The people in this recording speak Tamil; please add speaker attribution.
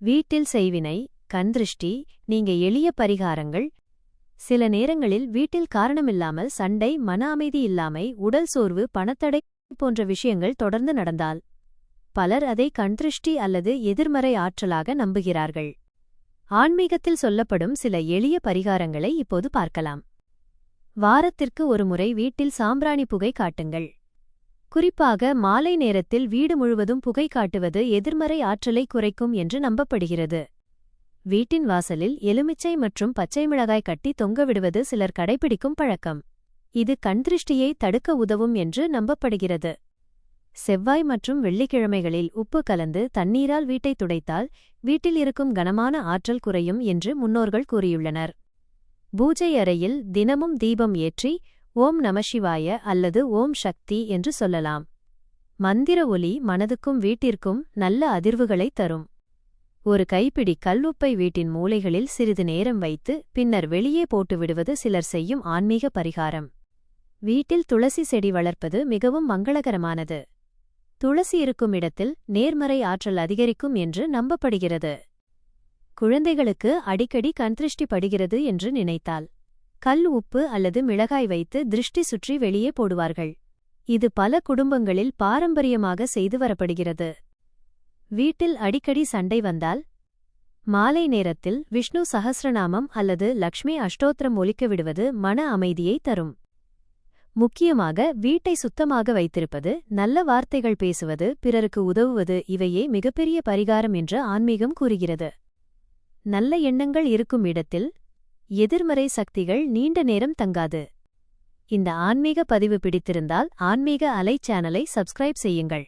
Speaker 1: வீட்டில் செய்வினை, கண்திருஷ்டி, நீங்க எளிய பரிகாரங்கள். சில நேரங்களில் வீட்டில் காரணமில்லாமல் சண்டை, மன அமைதி இல்லாமை, உடல் சோர்வு, பணத்தடை போன்ற விஷயங்கள் தொடர்ந்து நடந்தால் பலர் அதை கண்திருஷ்டி அல்லது எதிர்மறை ஆற்றலாக நம்புகிறார்கள். ஆன்மீகத்தில் சொல்லப்படும் சில எளிய பரிகாரங்களை இப்போது பார்க்கலாம். வாரத்திற்கு ஒரு முறை வீட்டில் சாம்பிராணி புகை காட்டுங்கள். குறிப்பாக மாலை நேரத்தில் வீடு முழுவதும் புகை காட்டுவது எதிர்மறை ஆற்றலை குறைக்கும் என்று நம்பப்படுகிறது. வீட்டின் வாசலில் எலுமிச்சை மற்றும் பச்சை மிளகாய் கட்டி தொங்கவிடுவது சிலர் கடைபிடிக்கும் பழக்கம். இது கண்திருஷ்டியை தடுக்க உதவும் என்று நம்பப்படுகிறது. செவ்வாய் மற்றும் வெள்ளிக்கிழமைகளில் உப்பு கலந்து தண்ணீரால் வீட்டை துடைத்தால் வீட்டில் இருக்கும் கனமான ஆற்றல் குறையும் என்று முன்னோர்கள் கூறியுள்ளனர். பூஜை அறையில் தினமும் தீபம் ஏற்றி ஓம் நமசிவாய அல்லது ஓம் சக்தி என்று சொல்லலாம். மந்திர ஒலி மனதுக்கும் வீட்டிற்கும் நல்ல அதிர்வுகளை தரும். ஒரு கைப்பிடி கல்லுப்பை வீட்டின் மூலைகளில் சிறிது நேரம் வைத்து பின்னர் வெளியே போட்டுவிடுவது சிலர் செய்யும் ஆன்மீக பரிகாரம். வீட்டில் துளசி செடி வளர்ப்பது மிகவும் மங்களகரமானது. துளசி இருக்கும் இடத்தில் நேர்மறை ஆற்றல் அதிகரிக்கும் என்று நம்பப்படுகிறது. குழந்தைகளுக்கு அடிக்கடி கண்திருஷ்டி படுகிறது என்று நினைத்தால் கல் உப்பு அல்லது மிளகாய் வைத்து திருஷ்டி சுற்றி வெளியே போடுவார்கள். இது பல குடும்பங்களில் பாரம்பரியமாக செய்து வரப்படுகிறது. வீட்டில் அடிக்கடி சண்டை வந்தால் மாலை நேரத்தில் விஷ்ணு சஹஸ்ரநாமம் அல்லது லக்ஷ்மி அஷ்டோத்திரம் ஒலிக்க விடுவது மன அமைதியை தரும். முக்கியமாக வீட்டை சுத்தமாக வைத்திருப்பது, நல்ல வார்த்தைகள் பேசுவது, பிறருக்கு உதவுவது இவையே மிகப்பெரிய பரிகாரம் என்று ஆன்மீகம் கூறுகிறது. நல்ல எண்ணங்கள் இருக்கும் இடத்தில் எதிர்மறை சக்திகள் நீண்ட நேரம் தங்காது. இந்த ஆன்மீக பதிவு பிடித்திருந்தால் ஆன்மீக அலை சேனலை சப்ஸ்கிரைப் செய்யுங்கள்.